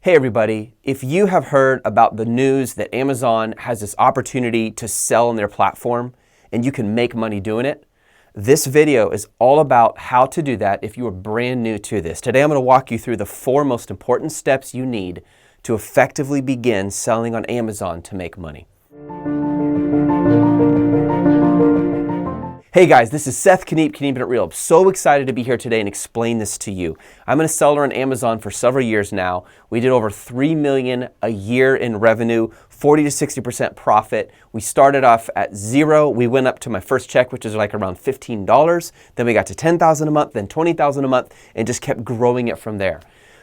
Hey everybody, if you have heard about the news that Amazon has this opportunity to sell on their platform and you can make money doing it, this video is all about how to do that if you are brand new to this. Today I'm going to walk you through the 4 most important steps you need to effectively begin selling on Amazon to make money. Hey guys, this is Seth Kniep'n It Real. I'm so excited to be here today and explain this to you. I'm a seller on Amazon for several years now. We did over $3 million a year in revenue, 40 to 60% profit. We started off at zero. We went up to my first check, which is like around $15. Then we got to $10,000 a month, then $20,000 a month, and just kept growing it from there.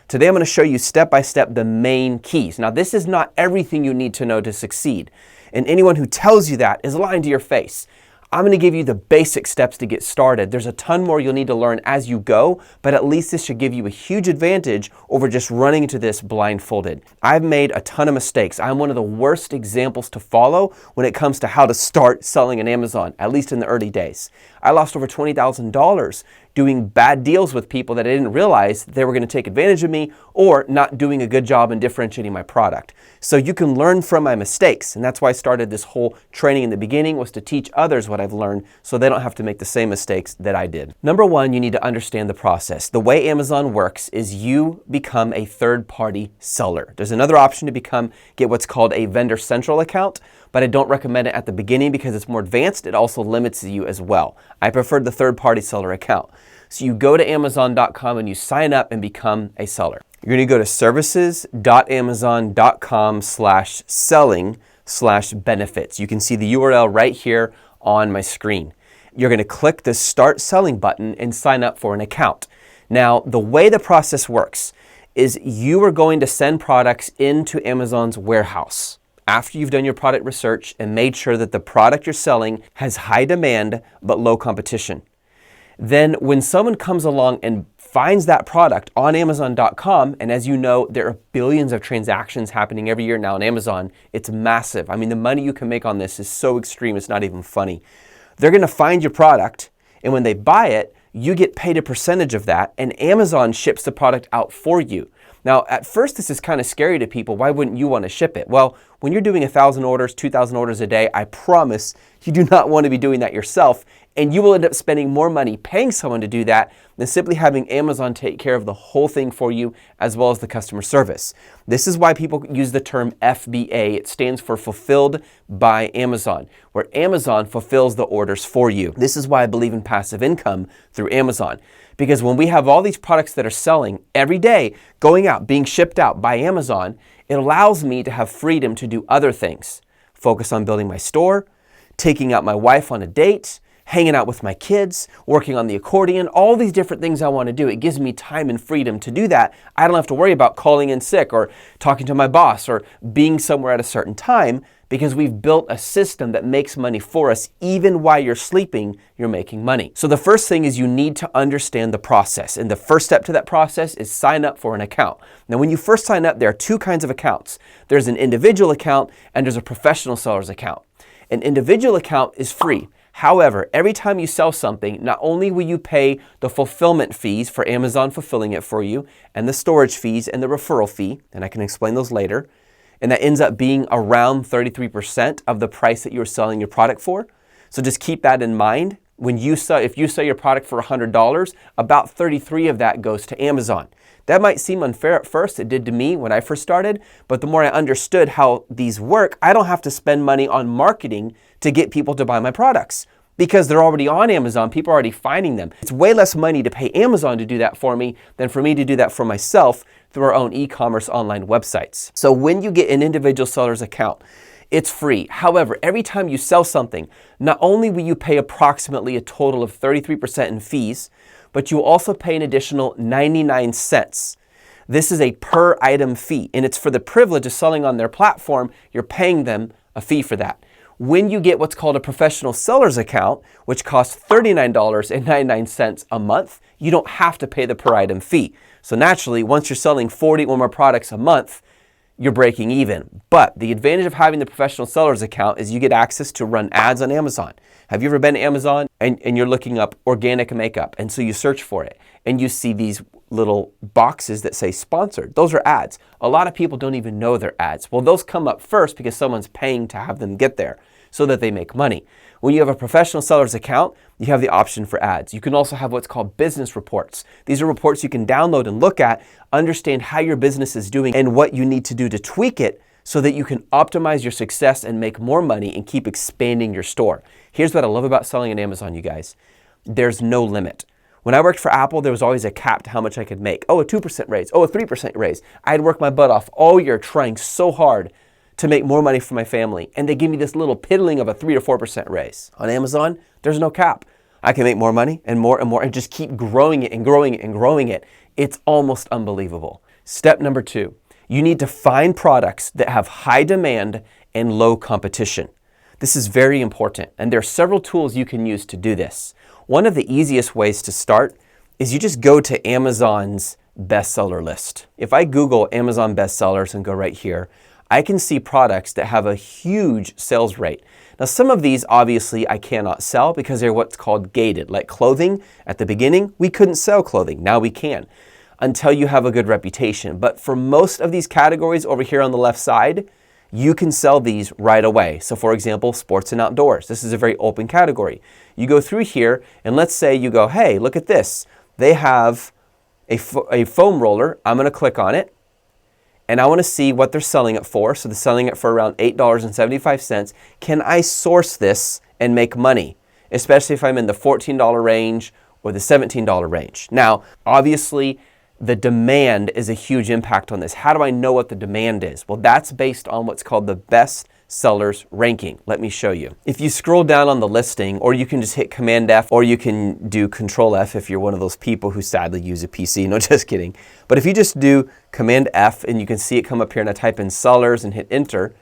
Today I'm going to show you step by step the main keys. Now this is not everything you need to know to succeed. And anyone who tells you that is lying to your face. I'm going to give you the basic steps to get started. There's a ton more you'll need to learn as you go, but at least this should give you a huge advantage over just running into this blindfolded. I've made a ton of mistakes. I'm one of the worst examples to follow when it comes to how to start selling on Amazon, at least in the early days. I lost over $20,000 doing bad deals with people that I didn't realize they were going to take advantage of me or not doing a good job in differentiating my product. So you can learn from my mistakes, and that's why I started this whole training in the beginning, was to teach others what I've learned so they don't have to make the same mistakes that I did. Number 1, you need to understand the process. The way Amazon works is you become a third-party seller. There's another option to get what's called a vendor central account, but I don't recommend it at the beginning because it's more advanced. It also limits you as well. I prefer the third-party seller account. So you go to Amazon.com and you sign up and become a seller. You're going to go to services.amazon.com/selling/benefits. You can see the URL right here on my screen. You're going to click the Start Selling button and sign up for an account. Now, the way the process works is you are going to send products into Amazon's warehouse after you've done your product research and made sure that the product you're selling has high demand but low competition. Then when someone comes along and finds that product on Amazon.com, and as you know, there are billions of transactions happening every year now on Amazon. It's massive. I mean, the money you can make on this is so extreme, it's not even funny. They're going to find your product, and when they buy it, you get paid a percentage of that, and Amazon ships the product out for you. Now, at first, this is kind of scary to people. Why wouldn't you want to ship it? Well, when you're doing 1,000 orders, 2,000 orders a day, I promise you do not want to be doing that yourself, and you will end up spending more money paying someone to do that than simply having Amazon take care of the whole thing for you, as well as the customer service. This is why people use the term FBA. It stands for Fulfilled by Amazon, where Amazon fulfills the orders for you. This is why I believe in passive income through Amazon. Because when we have all these products that are selling every day, going out, being shipped out by Amazon, it allows me to have freedom to do other things. Focus on building my store, taking out my wife on a date, hanging out with my kids, working on the accordion, all these different things I want to do. It gives me time and freedom to do that. I don't have to worry about calling in sick or talking to my boss or being somewhere at a certain time, because we've built a system that makes money for us. Even while you're sleeping, you're making money. So the first thing is you need to understand the process. And the first step to that process is sign up for an account. Now, when you first sign up, there are 2 kinds of accounts. There's an individual account and there's a professional seller's account. An individual account is free. However, every time you sell something, not only will you pay the fulfillment fees for Amazon fulfilling it for you, and the storage fees and the referral fee, and I can explain those later, and that ends up being around 33% of the price that you're selling your product for. So just keep that in mind. If you sell your product for $100, about 33 of that goes to Amazon. That might seem unfair at first. It did to me when I first started, but the more I understood how these work, I don't have to spend money on marketing to get people to buy my products because they're already on Amazon. People are already finding them. It's way less money to pay Amazon to do that for me than for me to do that for myself through our own e-commerce online websites. So when you get an individual seller's account, it's free. However, every time you sell something, not only will you pay approximately a total of 33% in fees, but you will also pay an additional 99 cents. This is a per item fee, and it's for the privilege of selling on their platform. You're paying them a fee for that. When you get what's called a professional seller's account, which costs $39.99 a month, you don't have to pay the per item fee. So naturally, once you're selling 40 or more products a month, you're breaking even. But the advantage of having the professional seller's account is you get access to run ads on Amazon. Have you ever been to Amazon and you're looking up organic makeup, and so you search for it and you see these little boxes that say sponsored. Those are ads. A lot of people don't even know they're ads. Well, those come up first because someone's paying to have them get there so that they make money. When you have a professional seller's account, you have the option for ads. You can also have what's called business reports. These are reports you can download and look at, understand how your business is doing and what you need to do to tweak it so that you can optimize your success and make more money and keep expanding your store. Here's what I love about selling on Amazon, you guys. There's no limit. When I worked for Apple, there was always a cap to how much I could make. Oh, a 2% raise. Oh, a 3% raise. I'd work my butt off all year trying so hard to make more money for my family. And they give me this little piddling of a 3 or 4% raise. On Amazon, there's no cap. I can make more money and more and just keep growing it and growing it and growing it. It's almost unbelievable. Step number 2, you need to find products that have high demand and low competition. This is very important, and there are several tools you can use to do this. One of the easiest ways to start is you just go to Amazon's bestseller list. If I Google Amazon bestsellers and go right here, I can see products that have a huge sales rate. Now, some of these obviously I cannot sell because they're what's called gated, like clothing. At the beginning, we couldn't sell clothing. Now we can, until you have a good reputation. But for most of these categories over here on the left side, you can sell these right away. So for example, sports and outdoors. This is a very open category. You go through here and let's say you go, hey, look at this. They have a foam roller. I'm going to click on it and I want to see what they're selling it for. So they're selling it for around $8.75. Can I source this and make money? Especially if I'm in the $14 range or the $17 range. Now, obviously, the demand is a huge impact on this. How do I know what the demand is? Well, that's based on what's called the best sellers ranking. Let me show you. If you scroll down on the listing, or you can just hit Command F, or you can do Control F if you're one of those people who sadly use a PC. No, just kidding. But if you just do Command F and you can see it come up here and I type in sellers and hit enter,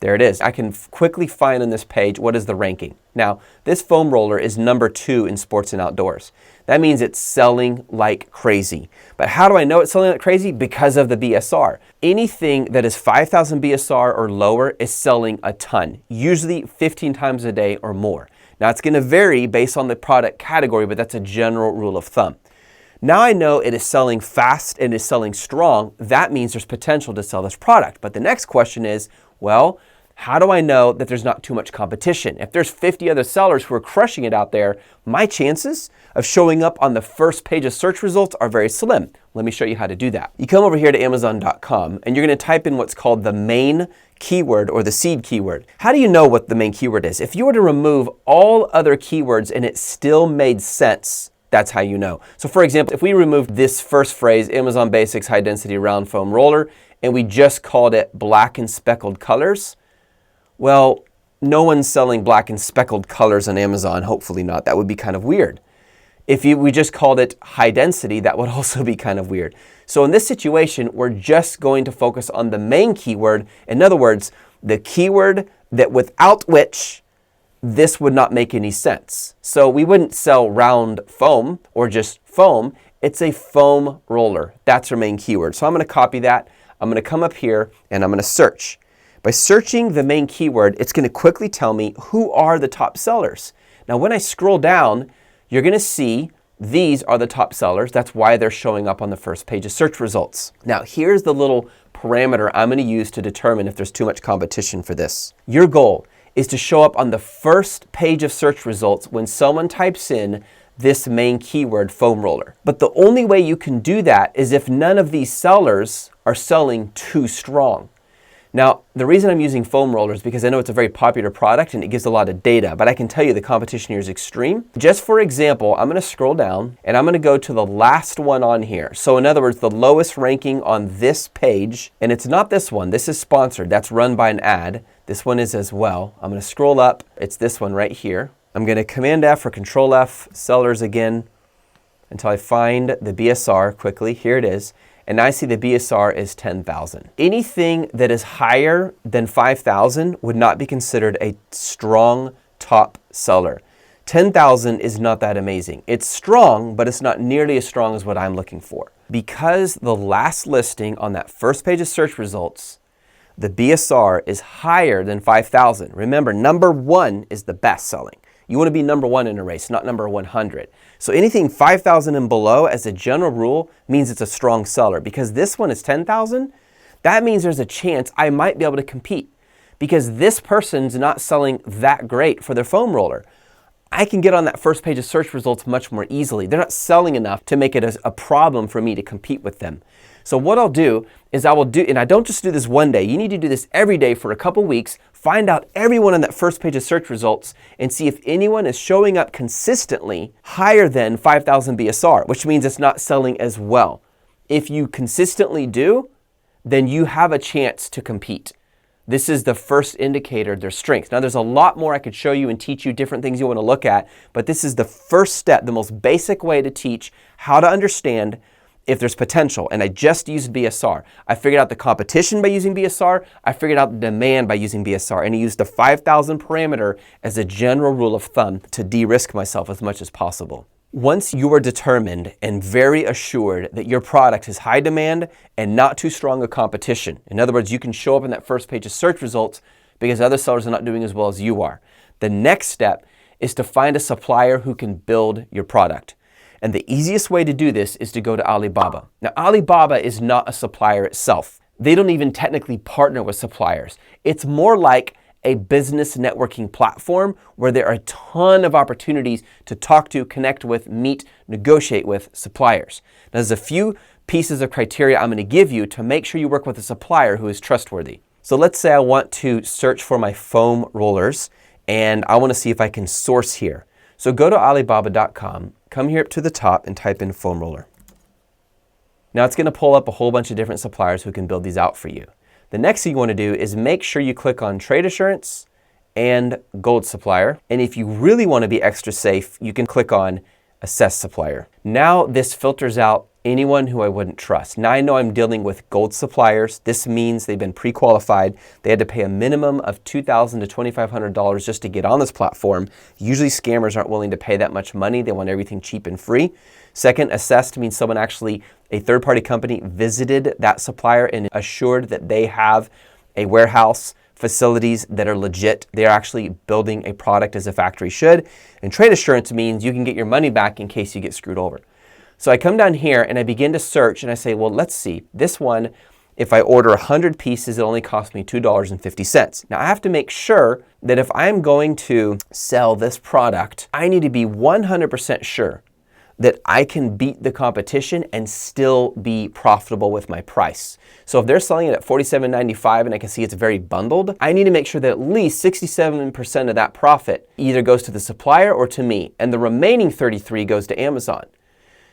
there it is. I can quickly find on this page what is the ranking. Now, this foam roller is number 2 in sports and outdoors. That means it's selling like crazy. But how do I know it's selling like crazy? Because of the BSR. Anything that is 5,000 BSR or lower is selling a ton, usually 15 times a day or more. Now, it's going to vary based on the product category, but that's a general rule of thumb. Now I know it is selling fast and is selling strong. That means there's potential to sell this product. But the next question is, well, how do I know that there's not too much competition? If there's 50 other sellers who are crushing it out there, my chances of showing up on the first page of search results are very slim. Let me show you how to do that. You come over here to Amazon.com and you're going to type in what's called the main keyword or the seed keyword. How do you know what the main keyword is? If you were to remove all other keywords and it still made sense, that's how you know. So for example, if we removed this first phrase, Amazon Basics High Density Round Foam Roller, and we just called it black and speckled colors, well, no one's selling black and speckled colors on Amazon. Hopefully not. That would be kind of weird. If we just called it high density, that would also be kind of weird. So in this situation, we're just going to focus on the main keyword. In other words, the keyword that without which this would not make any sense. So we wouldn't sell round foam or just foam. It's a foam roller. That's our main keyword. So I'm going to copy that. I'm going to come up here and I'm going to search. By searching the main keyword, it's going to quickly tell me who are the top sellers. Now, when I scroll down, you're going to see these are the top sellers. That's why they're showing up on the first page of search results. Now, here's the little parameter I'm going to use to determine if there's too much competition for this. Your goal is to show up on the first page of search results when someone types in this main keyword, foam roller. But the only way you can do that is if none of these sellers are selling too strong. Now, the reason I'm using foam rollers is because I know it's a very popular product and it gives a lot of data, but I can tell you the competition here is extreme. Just for example, I'm going to scroll down and I'm going to go to the last one on here. So in other words, the lowest ranking on this page, and it's not this one. This is sponsored. That's run by an ad. This one is as well. I'm going to scroll up. It's this one right here. I'm going to Command F or Control F, sellers again, until I find the BSR quickly. Here it is. And I see the BSR is 10,000. Anything that is higher than 5,000 would not be considered a strong top seller. 10,000 is not that amazing. It's strong, but it's not nearly as strong as what I'm looking for. Because the last listing on that first page of search results, the BSR is higher than 5,000. Remember, number 1 is the best selling. You want to be number 1 in a race, not number 100. So anything 5,000 and below, as a general rule, means it's a strong seller. Because this one is 10,000, that means there's a chance I might be able to compete. Because this person's not selling that great for their foam roller. I can get on that first page of search results much more easily. They're not selling enough to make it a problem for me to compete with them. So what I'll do is and I don't just do this one day, you need to do this every day for a couple weeks, find out everyone on that first page of search results and see if anyone is showing up consistently higher than 5,000 BSR, which means it's not selling as well. If you consistently do, then you have a chance to compete. This is the first indicator of their strength. Now, there's a lot more I could show you and teach you different things you want to look at, but this is the first step, the most basic way to teach how to understand if there's potential. And I just used BSR. I figured out the competition by using BSR. I figured out the demand by using BSR. And I used the 5,000 parameter as a general rule of thumb to de-risk myself as much as possible. Once you are determined and very assured that your product is high demand and not too strong a competition, in other words, you can show up in that first page of search results because other sellers are not doing as well as you are. The next step is to find a supplier who can build your product. And the easiest way to do this is to go to Alibaba. Now, Alibaba is not a supplier itself. They don't even technically partner with suppliers. It's more like a business networking platform where there are a ton of opportunities to talk to, connect with, meet, negotiate with suppliers. Now, there's a few pieces of criteria I'm going to give you to make sure you work with a supplier who is trustworthy. So let's say I want to search for my foam rollers and I want to see if I can source here. So go to Alibaba.com, come here up to the top and type in foam roller. Now it's going to pull up a whole bunch of different suppliers who can build these out for you. The next thing you want to do is make sure you click on Trade Assurance and Gold Supplier. And if you really want to be extra safe, you can click on Assess Supplier. Now this filters out anyone who I wouldn't trust. Now I know I'm dealing with gold suppliers. This means they've been pre-qualified. They had to pay a minimum of $2,000 to $2,500 just to get on this platform. Usually scammers aren't willing to pay that much money. They want everything cheap and free. Second, assessed means someone actually, a third-party company, visited that supplier and assured that they have a warehouse, facilities that are legit. They're actually building a product as a factory should. And trade assurance means you can get your money back in case you get screwed over. So I come down here and I begin to search and I say, well, let's see. This one, if I order 100 pieces, it only costs me $2.50. Now I have to make sure that if I'm going to sell this product, I need to be 100% sure that I can beat the competition and still be profitable with my price. So if they're selling it at $47.95 and I can see it's very bundled, I need to make sure that at least 67% of that profit either goes to the supplier or to me, and the remaining 33% goes to Amazon.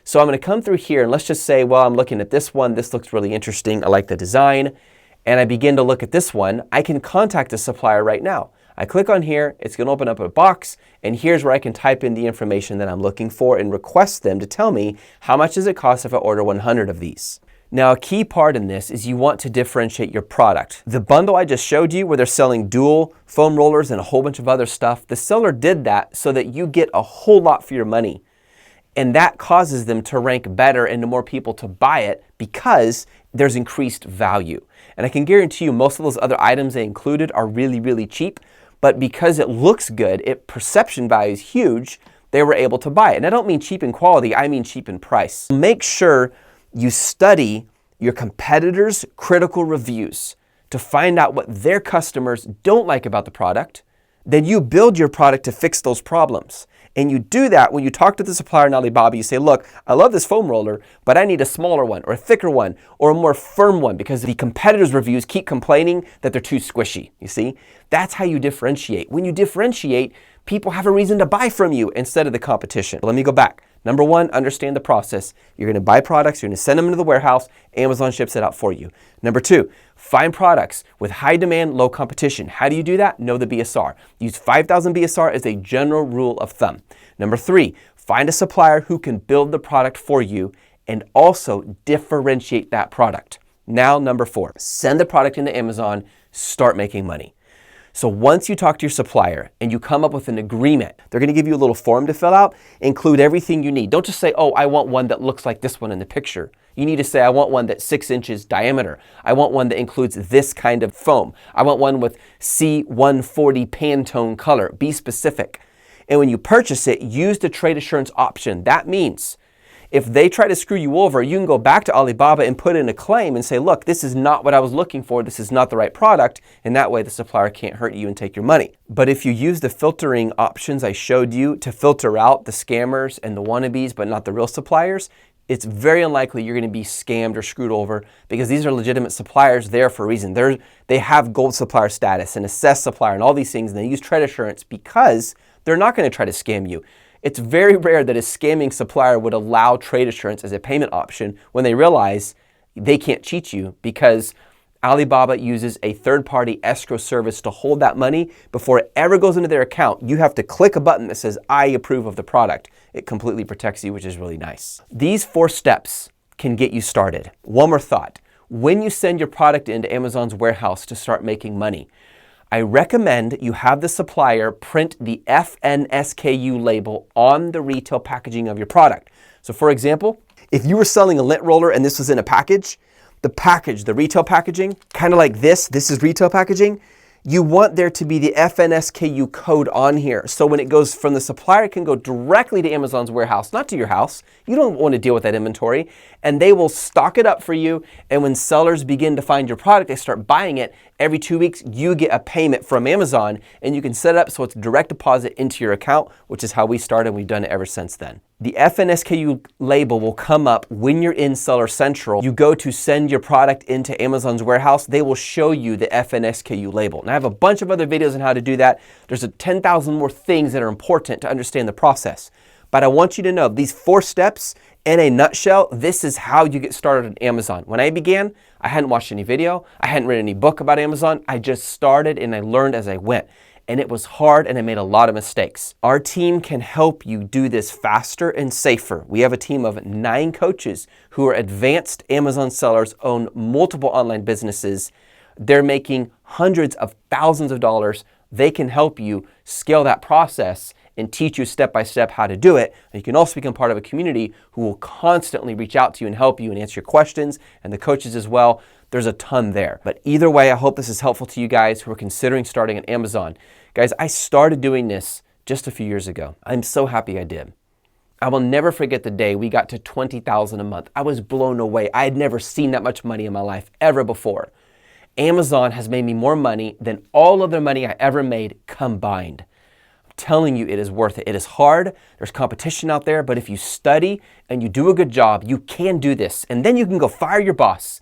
So I'm going to come through here and let's just say, well, I'm looking at this one. This looks really interesting. I like the design. And I begin to look at this one. I can contact the supplier right now. I click on here, it's going to open up a box, and here's where I can type in the information that I'm looking for and request them to tell me how much does it cost if I order 100 of these. Now, a key part in this is you want to differentiate your product. The bundle I just showed you where they're selling dual foam rollers and a whole bunch of other stuff, the seller did that so that you get a whole lot for your money. And that causes them to rank better and to more people to buy it because there's increased value. And I can guarantee you most of those other items they included are really, really cheap. But because it looks good, perception value is huge, they were able to buy it. And I don't mean cheap in quality, I mean cheap in price. Make sure you study your competitors' critical reviews to find out what their customers don't like about the product. Then you build your product to fix those problems. And you do that when you talk to the supplier in Alibaba. You say, look, I love this foam roller, but I need a smaller one or a thicker one or a more firm one because the competitors' reviews keep complaining that they're too squishy. You see, that's how you differentiate. When you differentiate, people have a reason to buy from you instead of the competition. Let me go back. Number one, understand the process. You're going to buy products, you're going to send them into the warehouse, Amazon ships it out for you. Number two, find products with high demand, low competition. How do you do that? Know the BSR. Use 5,000 BSR as a general rule of thumb. Number three, find a supplier who can build the product for you and also differentiate that product. Now, number four, send the product into Amazon, start making money. So once you talk to your supplier and you come up with an agreement, they're going to give you a little form to fill out, include everything you need. Don't just say, oh, I want one that looks like this one in the picture. You need to say, I want one that's 6 inches diameter. I want one that includes this kind of foam. I want one with C140 Pantone color. Be specific. And when you purchase it, use the trade assurance option. That means if they try to screw you over, you can go back to Alibaba and put in a claim and say, look, this is not what I was looking for. This is not the right product. And that way the supplier can't hurt you and take your money. But if you use the filtering options I showed you to filter out the scammers and the wannabes, but not the real suppliers, it's very unlikely you're going to be scammed or screwed over, because these are legitimate suppliers there for a reason. They have gold supplier status and assessed supplier and all these things, and they use trade assurance because they're not going to try to scam you. It's very rare that a scamming supplier would allow trade assurance as a payment option when they realize they can't cheat you, because Alibaba uses a third-party escrow service to hold that money before it ever goes into their account. You have to click a button that says, I approve of the product. It completely protects you, which is really nice. These 4 steps can get you started. One more thought. When you send your product into Amazon's warehouse to start making money, I recommend you have the supplier print the FNSKU label on the retail packaging of your product. So for example, if you were selling a lint roller and this was in a package, the retail packaging, kind of like this is retail packaging, you want there to be the FNSKU code on here. So when it goes from the supplier, it can go directly to Amazon's warehouse, not to your house. You don't want to deal with that inventory, and they will stock it up for you. And when sellers begin to find your product, they start buying it. Every 2 weeks, you get a payment from Amazon, and you can set it up so it's direct deposit into your account, which is how we started. We've done it ever since then. The FNSKU label will come up when you're in Seller Central. You go to send your product into Amazon's warehouse, they will show you the FNSKU label. And I have a bunch of other videos on how to do that. There's 10,000 more things that are important to understand the process. But I want you to know these 4 steps in a nutshell, this is how you get started on Amazon. When I began, I hadn't watched any video. I hadn't read any book about Amazon. I just started and I learned as I went. And it was hard and I made a lot of mistakes. Our team can help you do this faster and safer. We have a team of 9 coaches who are advanced Amazon sellers, own multiple online businesses. They're making hundreds of thousands of dollars. They can help you scale that process and teach you step by step how to do it. And you can also become part of a community who will constantly reach out to you and help you and answer your questions, and the coaches as well. There's a ton there. But either way, I hope this is helpful to you guys who are considering starting on Amazon. Guys, I started doing this just a few years ago. I'm so happy I did. I will never forget the day we got to $20,000 a month. I was blown away. I had never seen that much money in my life ever before. Amazon has made me more money than all of the money I ever made combined. I'm telling you, it is worth it. It is hard. There's competition out there, but if you study and you do a good job, you can do this. And then you can go fire your boss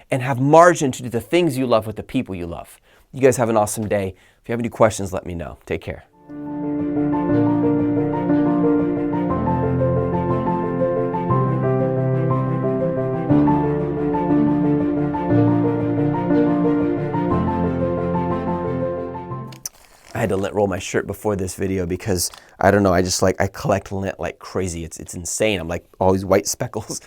and have margin to do the things you love with the people you love. You guys have an awesome day. If you have any questions, let me know. Take care. I had to lint roll my shirt before this video because I don't know, I collect lint like crazy. It's insane. I'm like all these white speckles